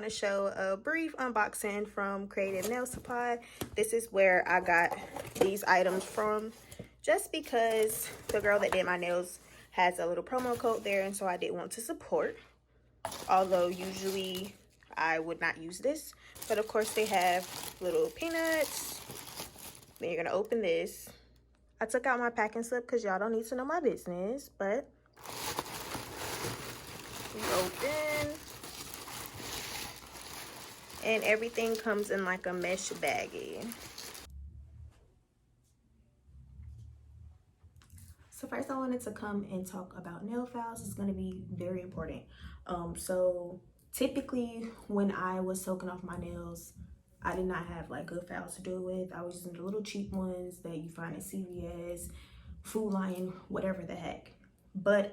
want to show a brief unboxing from Creative Nail Supply. This is where I got these items from, just because the girl that did my nails has a little promo code there, and so I did want to support. Although usually I would not use this, but of course they have little peanuts. Then you're gonna open this. I took out my packing slip because y'all don't need to know my business, but you open. And everything comes in like a mesh baggie. So first I wanted to come and talk about nail files. It's going to be very important. So typically when I was soaking off my nails, I did not have like good files to do it with. I was using the little cheap ones that you find at CVS, Food Lion, whatever the heck. But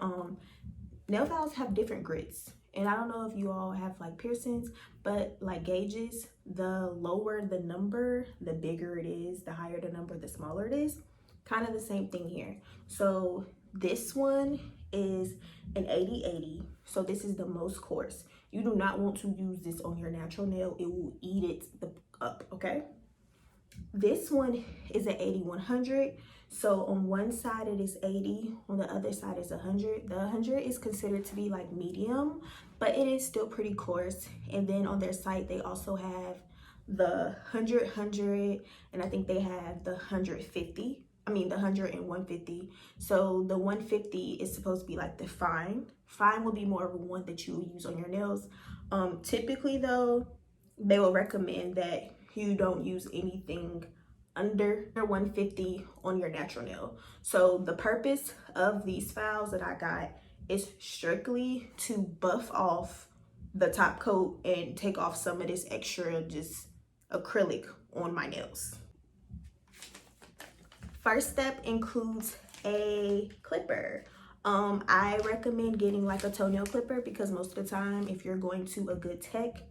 nail files have different grits. And I don't know if you all have like piercings, but like gauges, the lower the number, the bigger it is, the higher the number, the smaller it is. Kind of the same thing here. So this one is an 80/80. So this is the most coarse. You do not want to use this on your natural nail. It will eat it up, okay? This one is an 80/100. So on one side it is 80, on the other side is 100. The 100 is considered to be like medium, but it is still pretty coarse. And then on their site they also have the 100, and I think they have the 150. I mean the 100 and 150. So the 150 is supposed to be like the fine. Fine will be more of a one that you will use on your nails. Typically though, they will recommend that you don't use anything under 150 on your natural nail. So the purpose of these files that I got is strictly to buff off the top coat and take off some of this extra just acrylic on my nails. First step includes a clipper. I recommend getting like a toenail clipper because most of the time if you're going to a good tech,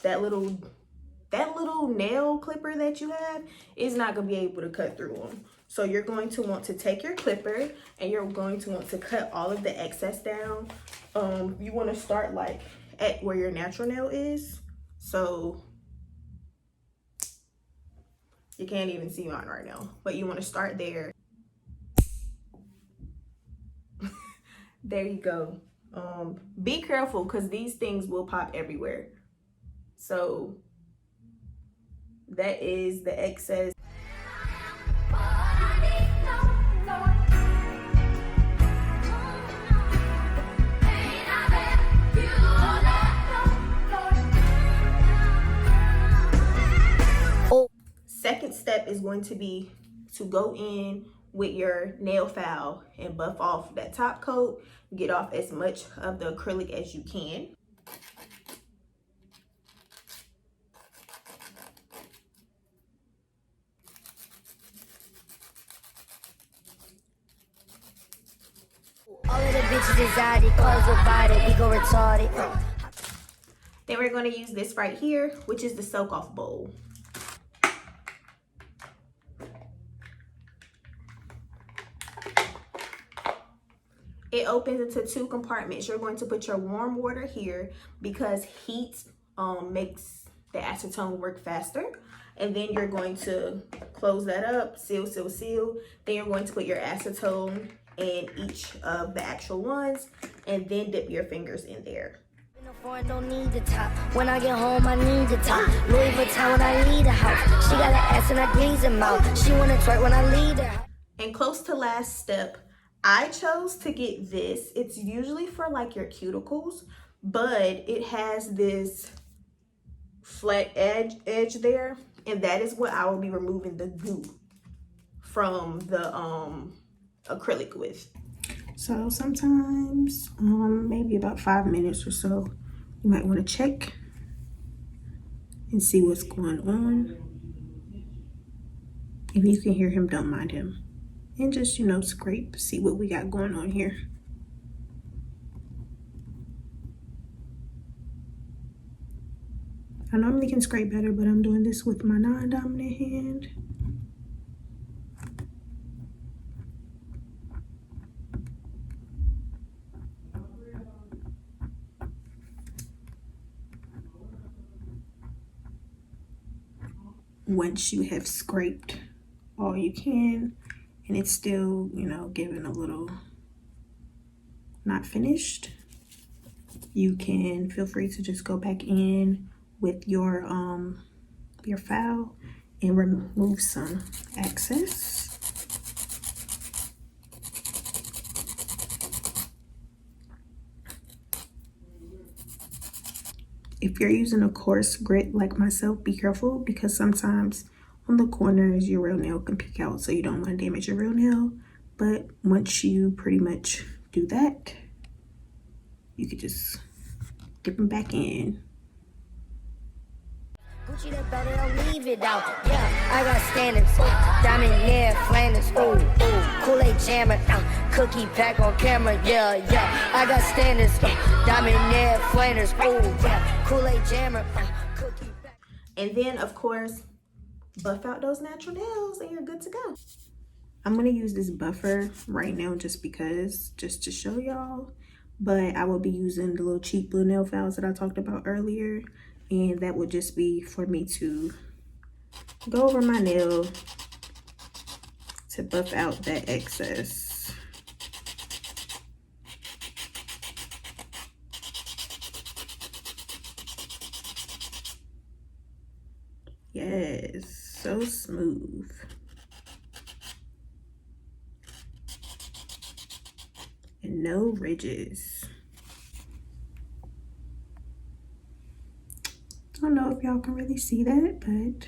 that little nail clipper that you have is not going to be able to cut through them. So you're going to want to take your clipper and you're going to want to cut all of the excess down. You want to start like at where your natural nail is. So you can't even see mine right now, but you want to start there. There you go. Be careful because these things will pop everywhere. So that is the excess. Second step is going to be to go in with your nail file and buff off that top coat, get off as much of the acrylic as you can. All of the bitches anxiety, cause your body, we go retarded. Then we're going to use this right here, which is the soak off bowl. It opens into two compartments. You're going to put your warm water here because heat makes the acetone work faster. And then you're going to close that up, seal, seal, seal. Then you're going to put your acetone in each of the actual ones and then dip your fingers in there. Don't need the top. When I get home, I need the top. Louis Vuitton when I leave the house. She got an ass and I please her mouth. She wanna twerk when I leave her. And close to last step, I chose to get this. It's usually for like your cuticles, but it has this flat edge there, and that is what I will be removing the goo from the acrylic with. So sometimes, maybe about 5 minutes or so, you might want to check and see what's going on. If you can hear him, don't mind him. And just, you know, scrape, see what we got going on here. I normally can scrape better, but I'm doing this with my non-dominant hand. once you have scraped all you can and it's still, you know, giving a little not finished, you can feel free to just go back in with your file and remove some excess. If you're using a coarse grit like myself, be careful because sometimes on the corners your real nail can peek out, so you don't want to damage your real nail. But once you pretty much do that, you could just dip them back in. Gucci the better, don't leave it out. Yeah, I got standards. Diamond near Flanders. Ooh, ooh. Kool-Aid jammer. Cookie pack on camera. Yeah, yeah. I got standards. Diamond near Flanders. Ooh, yeah. Kool-Aid jammer. Cookie pack. And then, of course, buff out those natural nails and you're good to go. I'm going to use this buffer right now just because, just to show y'all. But I will be using the little cheap blue nail files that I talked about earlier. And that would just be for me to go over my nail to buff out that excess. Yes, so smooth. And no ridges. I don't know if y'all can really see that, but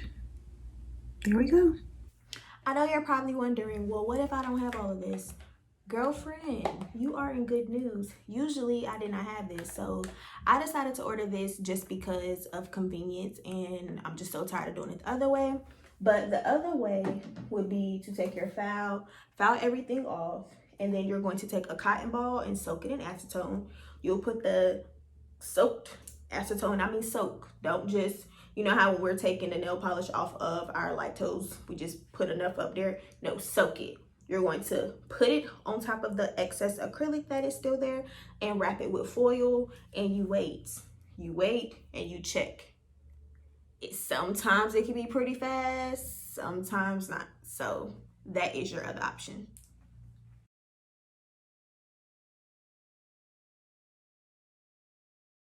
there we go. I know you're probably wondering, well, what if I don't have all of this? Girlfriend, you are in good news. Usually I did not have this, so I decided to order this just because of convenience, and I'm just so tired of doing it the other way. But the other way would be to take your file everything off, and then you're going to take a cotton ball and soak it in acetone. You'll put the soaked acetone, I mean soak, don't just, you know how when we're taking the nail polish off of our lactose, we just put enough up there. No, soak it. You're going to put it on top of the excess acrylic that is still there and wrap it with foil, and you wait and you check. Sometimes it can be pretty fast, sometimes not. So that is your other option.